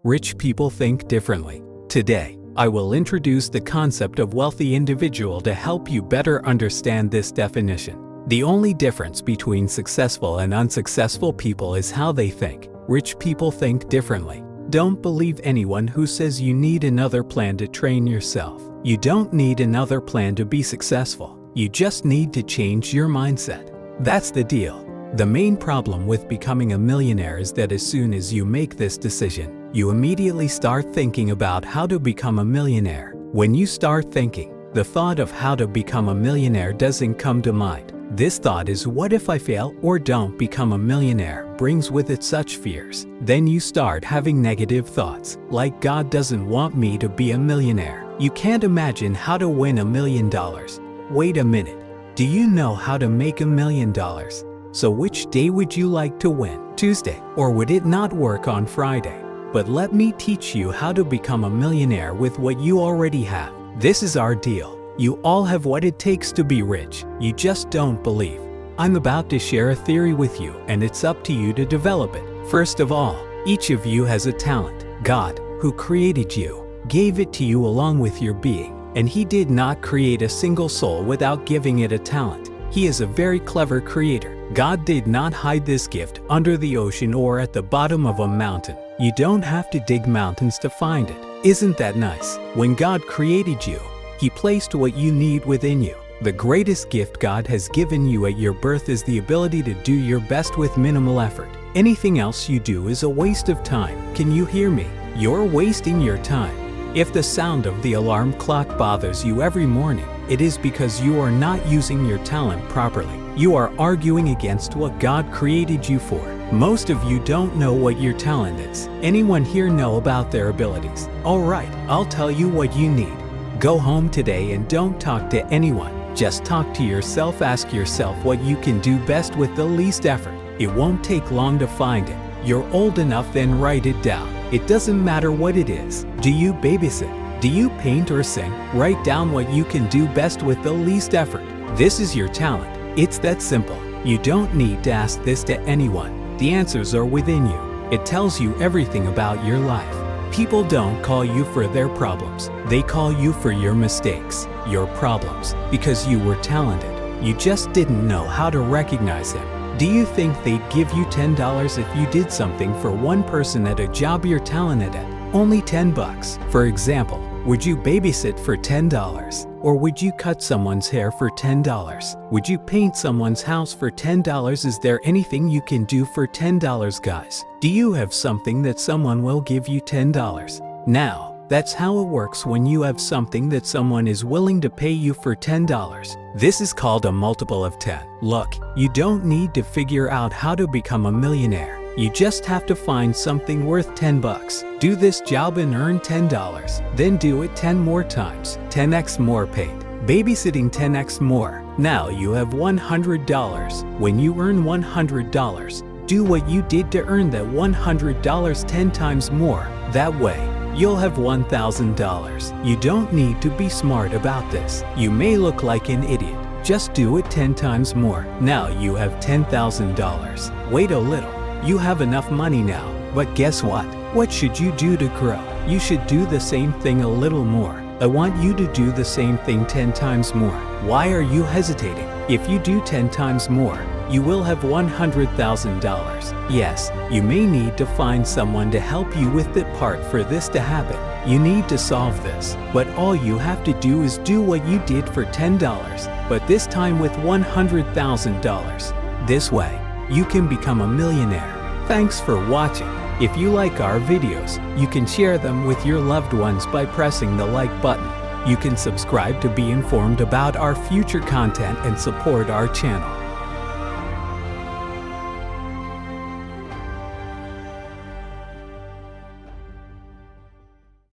Rich people think differently. Today, I will introduce the concept of wealthy individual to help you better understand this definition. The only difference between successful and unsuccessful people is how they think. Rich people think differently. Don't believe anyone who says you need another plan to train yourself. You don't need another plan to be successful. You just need to change your mindset. That's the deal. The main problem with becoming a millionaire is that as soon as you make this decision, you immediately start thinking about how to become a millionaire. When you start thinking, the thought of how to become a millionaire doesn't come to mind. This thought is, what if I fail or don't become a millionaire, brings with it such fears. Then you start having negative thoughts, like God doesn't want me to be a millionaire. You can't imagine how to win $1 million. Wait a minute. Do you know how to make $1 million? So which day would you like to win? Tuesday? Or would it not work on Friday? But let me teach you how to become a millionaire with what you already have. This is our deal. You all have what it takes to be rich. You just don't believe. I'm about to share a theory with you, and it's up to you to develop it. First of all, each of you has a talent. God, who created you, gave it to you along with your being, and He did not create a single soul without giving it a talent. He is a very clever creator. God did not hide this gift under the ocean or at the bottom of a mountain. You don't have to dig mountains to find it. Isn't that nice? When God created you, He placed what you need within you. The greatest gift God has given you at your birth is the ability to do your best with minimal effort. Anything else you do is a waste of time. Can you hear me? You're wasting your time. If the sound of the alarm clock bothers you every morning, it is because you are not using your talent properly. You are arguing against what God created you for. Most of you don't know what your talent is. Anyone here know about their abilities? Alright, I'll tell you what you need. Go home today and don't talk to anyone. Just talk to yourself. Ask yourself what you can do best with the least effort. It won't take long to find it. You're old enough, then write it down. It doesn't matter what it is. Do you babysit? Do you paint or sing? Write down what you can do best with the least effort. This is your talent. It's that simple. You don't need to ask this to anyone. The answers are within you. It tells you everything about your life. People don't call you for their problems. They call you for your mistakes, your problems, because you were talented. You just didn't know how to recognize them. Do you think they'd give you $10 if you did something for one person at a job you're talented at? Only $10. For example, would you babysit for $10? Or would you cut someone's hair for $10? Would you paint someone's house for $10? Is there anything you can do for $10, guys? Do you have something that someone will give you $10? Now, that's how it works when you have something that someone is willing to pay you for $10. This is called a multiple of 10. Look, you don't need to figure out how to become a millionaire. You just have to find something worth $10. Do this job and earn $10. Then do it 10 more times. 10x more paid. Babysitting 10x more. Now you have $100. When you earn $100, do what you did to earn that $100 10 times more. That way, you'll have $1,000. You don't need to be smart about this. You may look like an idiot. Just do it 10 times more. Now you have $10,000. Wait a little. You have enough money now. But guess what? What should you do to grow? You should do the same thing a little more. I want you to do the same thing 10 times more. Why are you hesitating? If you do 10 times more, you will have $100,000. Yes, you may need to find someone to help you with that part for this to happen. You need to solve this, but all you have to do is do what you did for $10, but this time with $100,000. This way, you can become a millionaire. Thanks for watching. If you like our videos, you can share them with your loved ones by pressing the like button. You can subscribe to be informed about our future content and support our channel.